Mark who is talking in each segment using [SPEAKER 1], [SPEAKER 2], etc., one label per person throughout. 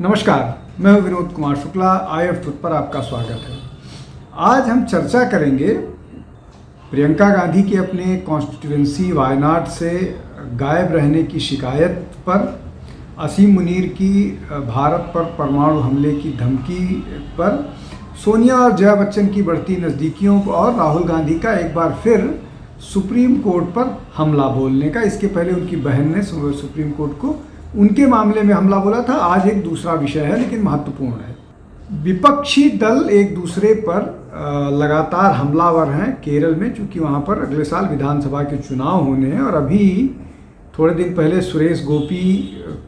[SPEAKER 1] नमस्कार, मैं हूं विनोद कुमार शुक्ला। IF ट्रुथ पर आपका स्वागत है। आज हम चर्चा करेंगे प्रियंका गांधी के अपने कॉन्स्टिट्यूएंसी वायनाड से गायब रहने की शिकायत पर, असीम मुनीर की भारत पर परमाणु हमले की धमकी पर, सोनिया और जया बच्चन की बढ़ती नज़दीकियों और राहुल गांधी का एक बार फिर सुप्रीम कोर्ट पर हमला बोलने का। इसके पहले उनकी बहन ने सुप्रीम कोर्ट को उनके मामले में हमला बोला था। आज एक दूसरा विषय है लेकिन महत्वपूर्ण है। विपक्षी दल एक दूसरे पर लगातार हमलावर हैं केरल में, चूँकि वहाँ पर अगले साल विधानसभा के चुनाव होने हैं और अभी थोड़े दिन पहले सुरेश गोपी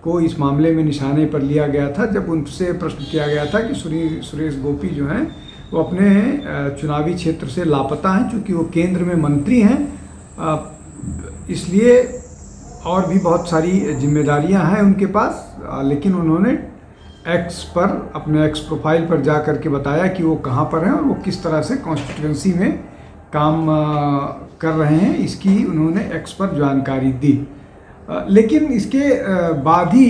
[SPEAKER 1] को इस मामले में निशाने पर लिया गया था, जब उनसे प्रश्न किया गया था कि सुरेश गोपी जो हैं वो अपने चुनावी क्षेत्र से लापता हैं, चूँकि वो केंद्र में मंत्री हैं, इसलिए और भी बहुत सारी जिम्मेदारियां हैं उनके पास। लेकिन उन्होंने एक्स पर, अपने एक्स प्रोफाइल पर जा कर के बताया कि वो कहाँ पर हैं और वो किस तरह से कॉन्स्टिट्यूएंसी में काम कर रहे हैं, इसकी उन्होंने एक्स पर जानकारी दी। लेकिन इसके बाद ही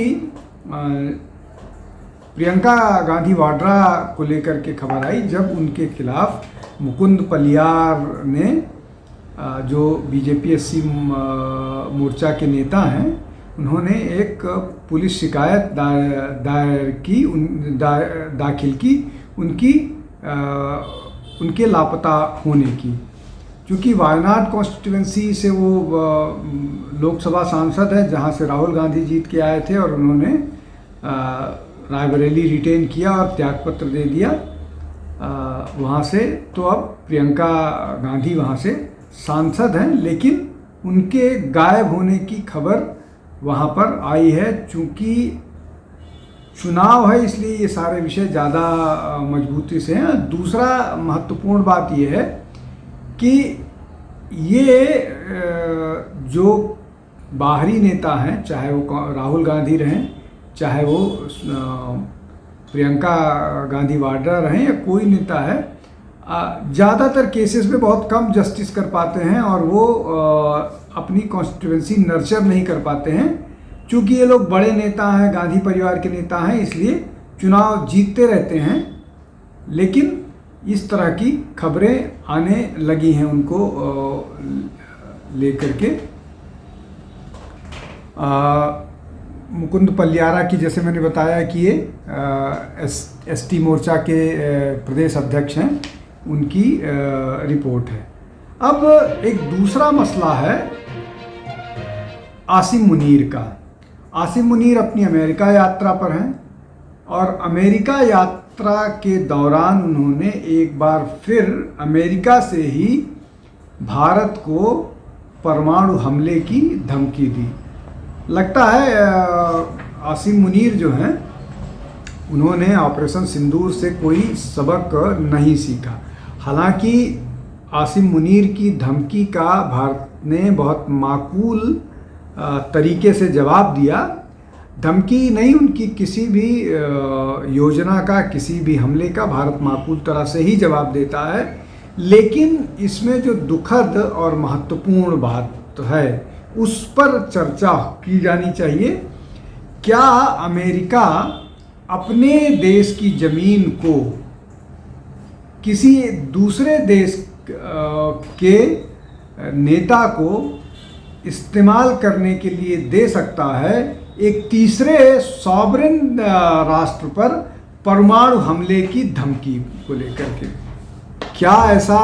[SPEAKER 1] प्रियंका गांधी वाड्रा को लेकर के खबर आई, जब उनके खिलाफ मुकुंद पलियार ने, जो बीजेपी SC मोर्चा के नेता हैं, उन्होंने एक पुलिस शिकायत दाखिल की उनके लापता होने की। क्योंकि वायनाड कॉन्स्टिट्यूएंसी से वो लोकसभा सांसद है जहां से राहुल गांधी जीत के आए थे, और उन्होंने रायबरेली रिटेन किया और त्यागपत्र दे दिया वहाँ से। तो अब प्रियंका गांधी वहाँ से सांसद हैं, लेकिन उनके गायब होने की खबर वहाँ पर आई है। चूँकि चुनाव है इसलिए ये सारे विषय ज़्यादा मजबूती से हैं। दूसरा महत्वपूर्ण बात ये है कि ये जो बाहरी नेता हैं, चाहे वो राहुल गांधी रहें, चाहे वो प्रियंका गांधी वाड्रा रहें, या कोई नेता है, ज़्यादातर केसेस में बहुत कम जस्टिस कर पाते हैं और वो अपनी कॉन्स्टिट्यूएंसी नर्चर नहीं कर पाते हैं। चूँकि ये लोग बड़े नेता हैं, गांधी परिवार के नेता हैं, इसलिए चुनाव जीतते रहते हैं। लेकिन इस तरह की खबरें आने लगी हैं उनको लेकर के। मुकुंद पलियारा की, जैसे मैंने बताया कि ये ST मोर्चा के प्रदेश अध्यक्ष हैं, उनकी रिपोर्ट है। अब एक दूसरा मसला है आसिम मुनीर का। आसिम मुनीर अपनी अमेरिका यात्रा पर हैं और अमेरिका यात्रा के दौरान उन्होंने एक बार फिर अमेरिका से ही भारत को परमाणु हमले की धमकी दी। लगता है आसिम मुनीर जो हैं, उन्होंने ऑपरेशन सिंदूर से कोई सबक नहीं सीखा। हालांकि आसिम मुनीर की धमकी का भारत ने बहुत माकूल तरीके से जवाब दिया। धमकी नहीं, उनकी किसी भी योजना का, किसी भी हमले का भारत माकूल तरह से ही जवाब देता है। लेकिन इसमें जो दुखद और महत्वपूर्ण बात है उस पर चर्चा की जानी चाहिए। क्या अमेरिका अपने देश की ज़मीन को किसी दूसरे देश के नेता को इस्तेमाल करने के लिए दे सकता है, एक तीसरे सॉवरेन राष्ट्र पर परमाणु हमले की धमकी को लेकर के? क्या ऐसा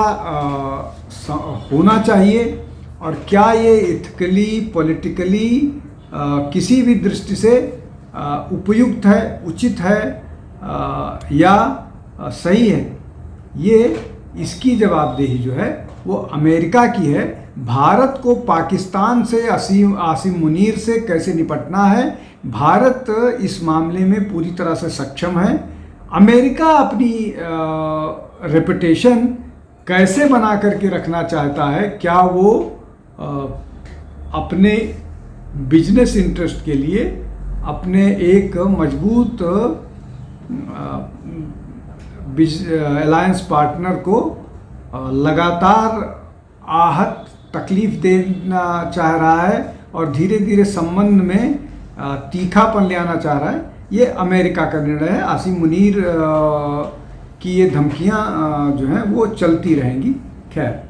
[SPEAKER 1] होना चाहिए और क्या ये इथिकली, पॉलिटिकली किसी भी दृष्टि से उपयुक्त है, उचित है या सही है? ये इसकी जवाबदेही जो है वो अमेरिका की है। भारत को पाकिस्तान से, आसिम मुनीर से कैसे निपटना है, भारत इस मामले में पूरी तरह से सक्षम है। अमेरिका अपनी रेपुटेशन कैसे बना करके रखना चाहता है? क्या वो अपने बिजनेस इंटरेस्ट के लिए अपने एक मजबूत अलायंस पार्टनर को लगातार आहत, तकलीफ देना चाह रहा है और धीरे धीरे संबंध में तीखापन ले आना चाह रहा है? ये अमेरिका का निर्णय है। आसिम मुनीर की ये धमकियां जो हैं वो चलती रहेंगी। खैर,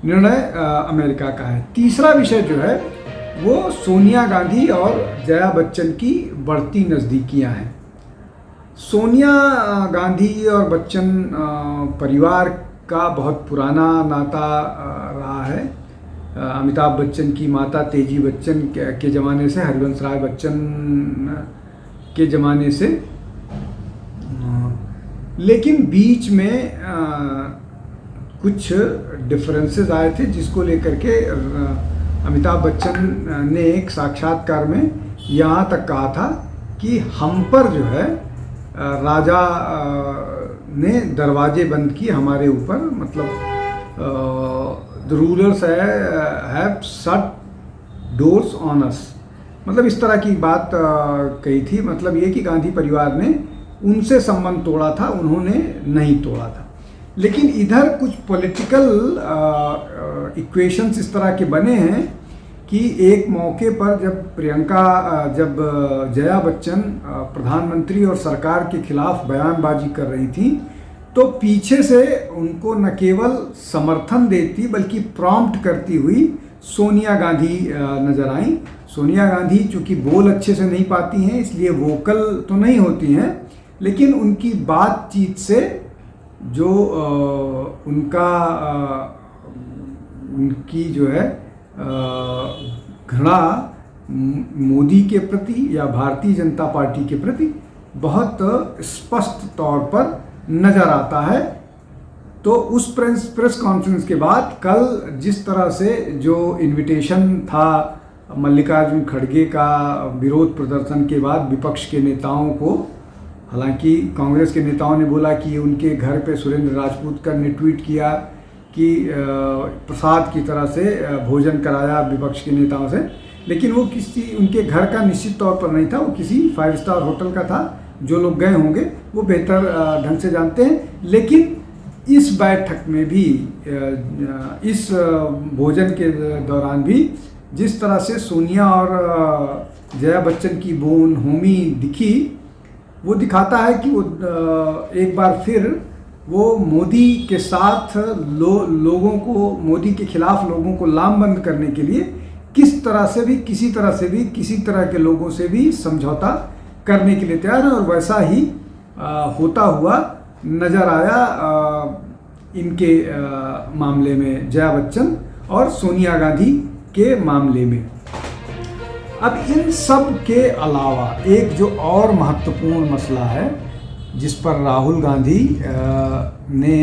[SPEAKER 1] निर्णय अमेरिका का है। तीसरा विषय जो है वो सोनिया गांधी और जया बच्चन की बढ़ती नज़दीकियां हैं। सोनिया गांधी और बच्चन परिवार का बहुत पुराना नाता रहा है। अमिताभ बच्चन की माता तेजी बच्चन के ज़माने से, हरिवंश राय बच्चन के ज़माने से, लेकिन बीच में कुछ डिफरेंसेस आए थे जिसको लेकर के अमिताभ बच्चन ने एक साक्षात्कार में यहाँ तक कहा था कि हम पर जो है राजा ने दरवाजे बंद किए हमारे ऊपर, मतलब the rulers have shut doors on us, मतलब इस तरह की बात कही थी। मतलब ये कि गांधी परिवार ने उनसे संबंध तोड़ा था, उन्होंने नहीं तोड़ा था। लेकिन इधर कुछ पॉलिटिकल इक्वेशंस इस तरह के बने हैं कि एक मौके पर जब जया बच्चन प्रधानमंत्री और सरकार के खिलाफ बयानबाजी कर रही थी, तो पीछे से उनको न केवल समर्थन देती बल्कि प्रॉम्प्ट करती हुई सोनिया गांधी नजर आई। सोनिया गांधी चूँकि बोल अच्छे से नहीं पाती हैं, इसलिए वोकल तो नहीं होती हैं, लेकिन उनकी बातचीत से जो उनकी जो है घृणा मोदी के प्रति या भारतीय जनता पार्टी के प्रति बहुत स्पष्ट तौर पर नज़र आता है। तो उस प्रेस कॉन्फ्रेंस के बाद कल जिस तरह से जो इनविटेशन था मल्लिकार्जुन खड़गे का विरोध प्रदर्शन के बाद विपक्ष के नेताओं को, हालांकि कांग्रेस के नेताओं ने बोला कि उनके घर पे सुरेंद्र राजपूत ने ट्वीट किया कि प्रसाद की तरह से भोजन कराया विपक्ष के नेताओं से, लेकिन वो किसी उनके घर का निश्चित तौर पर नहीं था, वो किसी 5 स्टार होटल का था। जो लोग गए होंगे वो बेहतर ढंग से जानते हैं। लेकिन इस बैठक में भी, इस भोजन के दौरान भी जिस तरह से सोनिया और जया बच्चन की बोन होमी दिखी, वो दिखाता है कि वो एक बार फिर वो मोदी के साथ लोगों को, मोदी के खिलाफ लोगों को लामबंद करने के लिए किस तरह से भी, किसी तरह के लोगों से भी समझौता करने के लिए तैयार है। और वैसा ही होता हुआ नज़र आया इनके मामले में, जया बच्चन और सोनिया गांधी के मामले में। अब इन सब के अलावा एक जो और महत्वपूर्ण मसला है जिस पर राहुल गांधी ने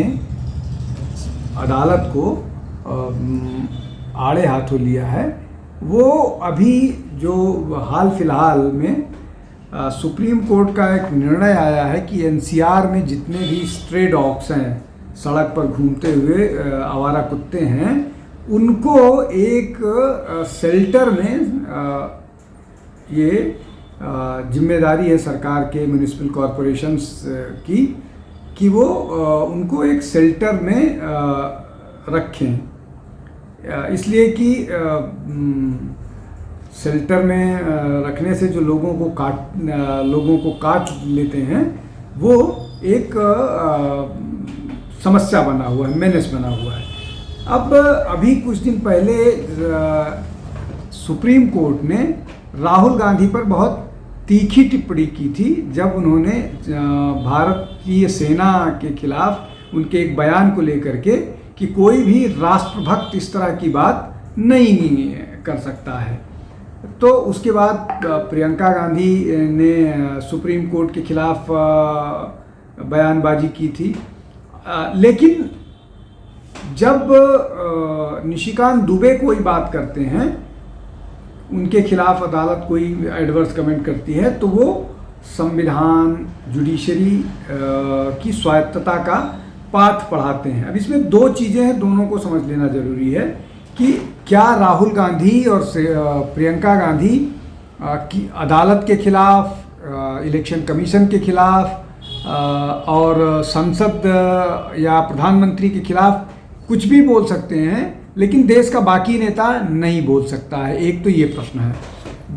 [SPEAKER 1] अदालत को आड़े हाथों लिया है, वो अभी जो हाल फिलहाल में सुप्रीम कोर्ट का एक निर्णय आया है कि एनसीआर में जितने भी स्ट्रे डॉग्स हैं, सड़क पर घूमते हुए आवारा कुत्ते हैं, उनको एक शेल्टर में ये जिम्मेदारी है सरकार के म्यूनिसिपल कॉरपोरेशंस की कि वो उनको एक शेल्टर में रखें, इसलिए कि शेल्टर में रखने से जो लोगों को काट लेते हैं वो एक समस्या बना हुआ है, मेनेस बना हुआ है। अब अभी कुछ दिन पहले सुप्रीम कोर्ट ने राहुल गांधी पर बहुत तीखी टिप्पणी की थी जब उन्होंने भारतीय सेना के खिलाफ उनके एक बयान को लेकर के कि कोई भी राष्ट्रभक्त इस तरह की बात नहीं कर सकता है। तो उसके बाद प्रियंका गांधी ने सुप्रीम कोर्ट के खिलाफ बयानबाजी की थी, लेकिन जब निशिकांत दुबे कोई बात करते हैं, उनके खिलाफ अदालत कोई एडवर्स कमेंट करती है, तो वो संविधान, जुडिशरी की स्वायत्तता का पाठ पढ़ाते हैं। अब इसमें दो चीज़ें हैं, दोनों को समझ लेना जरूरी है कि क्या राहुल गांधी और प्रियंका गांधी की अदालत के खिलाफ, इलेक्शन कमीशन के खिलाफ और संसद या प्रधानमंत्री के खिलाफ कुछ भी बोल सकते हैं, लेकिन देश का बाकी नेता नहीं बोल सकता है। एक तो ये प्रश्न है।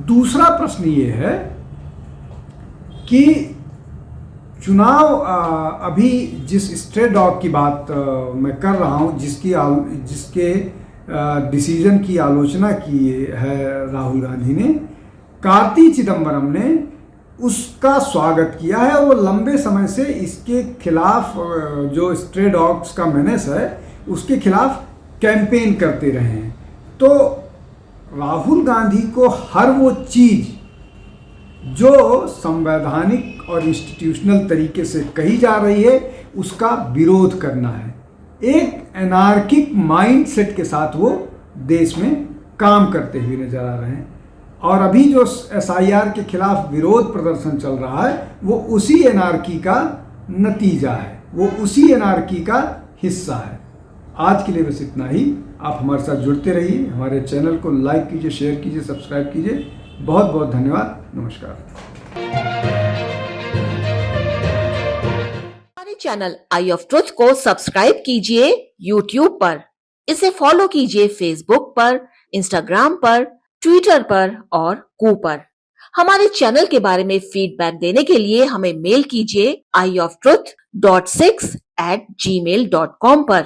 [SPEAKER 1] दूसरा प्रश्न ये है कि चुनाव अभी जिस स्ट्रे डॉग की बात मैं कर रहा हूँ, जिसके डिसीजन की आलोचना की है राहुल गांधी ने, कार्ति चिदम्बरम ने उसका स्वागत किया है। वो लंबे समय से इसके खिलाफ, जो स्ट्रे डॉग्स का मेनेस है उसके खिलाफ कैंपेन करते रहे हैं। तो राहुल गांधी को हर वो चीज़ जो संवैधानिक और इंस्टीट्यूशनल तरीके से कही जा रही है उसका विरोध करना है। एक एनार्किक माइंडसेट के साथ वो देश में काम करते हुए नजर आ रहे हैं। और अभी जो SIR के खिलाफ विरोध प्रदर्शन चल रहा है वो उसी एनार्की का नतीजा है, वो उसी एनार्की का हिस्सा है। आज के लिए बस इतना ही। आप हमारे साथ जुड़ते रहिए, हमारे चैनल को लाइक कीजिए, शेयर कीजिए, सब्सक्राइब कीजिए। बहुत बहुत धन्यवाद। नमस्कार।
[SPEAKER 2] हमारे चैनल आई ऑफ ट्रुथ को सब्सक्राइब कीजिए YouTube पर, इसे फॉलो कीजिए Facebook पर, Instagram पर, Twitter पर और कू पर। हमारे चैनल के बारे में फीडबैक देने के लिए हमें मेल कीजिए ioftruth.6@gmail.com पर।